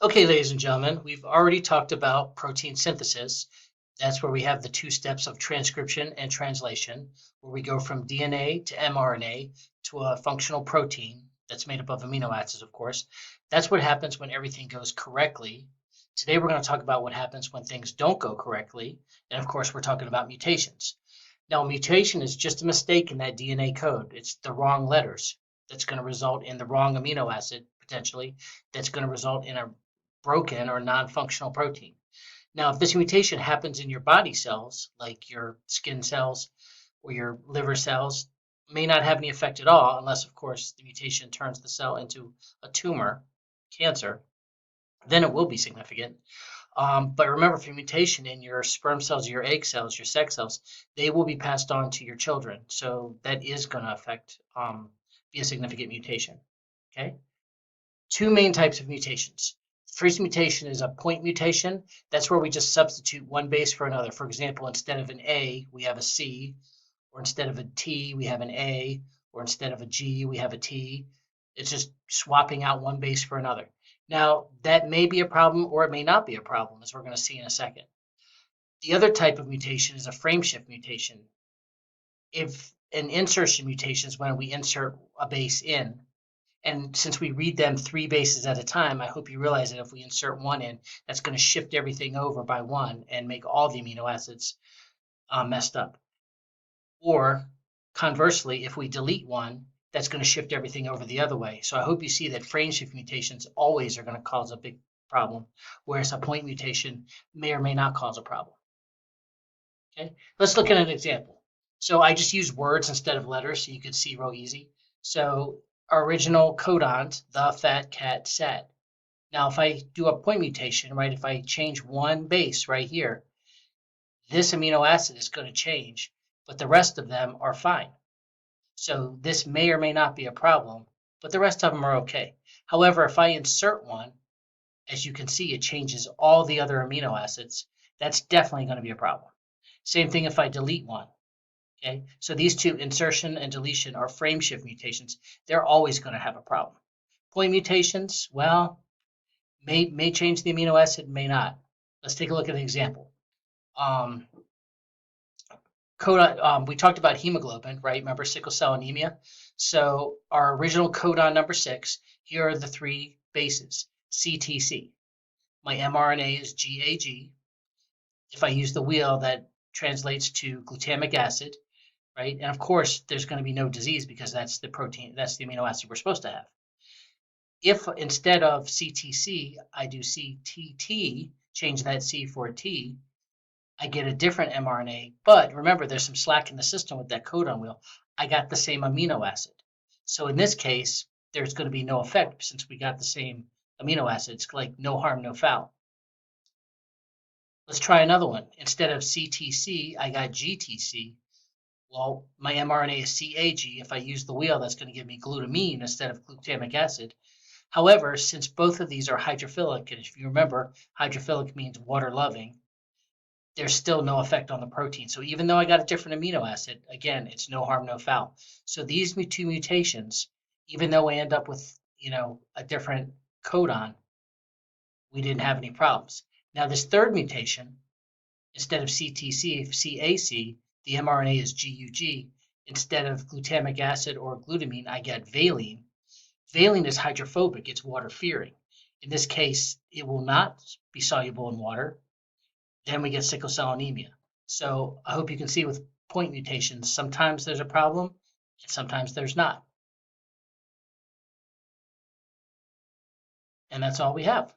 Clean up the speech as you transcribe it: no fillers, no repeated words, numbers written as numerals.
Okay, ladies and gentlemen, we've already talked about protein synthesis. That's where we have the two steps of transcription and translation, where we go from DNA to mRNA to a functional protein that's made up of amino acids, of course. That's what happens when everything goes correctly. Today, we're going to talk about what happens when things don't go correctly. And of course, we're talking about mutations. Now, a mutation is just a mistake in that DNA code. It's the wrong letters that's going to result in the wrong amino acid, potentially, that's going to result in a broken or non-functional protein. Now, if this mutation happens in your body cells, like your skin cells or your liver cells, may not have any effect at all, unless, of course, the mutation turns the cell into a tumor, cancer, then it will be significant. But remember, for mutation in your sperm cells, your egg cells, your sex cells, they will be passed on to your children. So that is going to affect, be a significant mutation. Okay. Two main types of mutations. First mutation is a point mutation. That's where we just substitute one base for another. For example, instead of an A, we have a C, or instead of a T, we have an A, or instead of a G, we have a T. It's just swapping out one base for another. Now, that may be a problem or it may not be a problem, as we're going to see in a second. The other type of mutation is a frameshift mutation. If an insertion mutation is when we insert a base in, and since we read them three bases at a time, I hope you realize that if we insert one in, that's going to shift everything over by one and make all the amino acids messed up. Or conversely, if we delete one, that's going to shift everything over the other way. So I hope you see that frameshift mutations always are going to cause a big problem, whereas a point mutation may or may not cause a problem. Okay, let's look at an example. So I just used words instead of letters so you could see real easy. So our original codons, the, fat, cat, sat. Now, if I do a point mutation, right, if I change one base right here, this amino acid is going to change, but the rest of them are fine. So this may or may not be a problem, but the rest of them are okay. However, if I insert one, as you can see, it changes all the other amino acids. That's definitely going to be a problem. Same thing if I delete one. Okay, so these two, insertion and deletion, are frameshift mutations. They're always going to have a problem. Point mutations, well, may change the amino acid, may not. Let's take a look at an example. Um, we talked about hemoglobin, right? Remember sickle cell anemia? So our original codon number 6, here are the three bases, CTC. My mRNA is GAG. If I use the wheel, that translates to glutamic acid, right? And of course, there's going to be no disease because that's the protein, that's the amino acid we're supposed to have. If instead of CTC, I do CTT, change that C for a T, I get a different mRNA. But remember, there's some slack in the system with that codon wheel. I got the same amino acid. So in this case, there's going to be no effect since we got the same amino acids, like no harm, no foul. Let's try another one. Instead of CTC, I got GTC. Well, my mRNA is CAG. If I use the wheel, that's going to give me glutamine instead of glutamic acid. However, since both of these are hydrophilic, and if you remember, hydrophilic means water-loving, there's still no effect on the protein. So even though I got a different amino acid, again, it's no harm, no foul. So these two mutations, even though I end up with, a different codon, we didn't have any problems. Now this third mutation, instead of CTC, CAC, the mRNA is GUG. Instead of glutamic acid or glutamine, I get valine. Valine is hydrophobic, it's water-fearing. In this case, it will not be soluble in water. Then we get sickle cell anemia. So I hope you can see with point mutations, sometimes there's a problem and sometimes there's not. And that's all we have.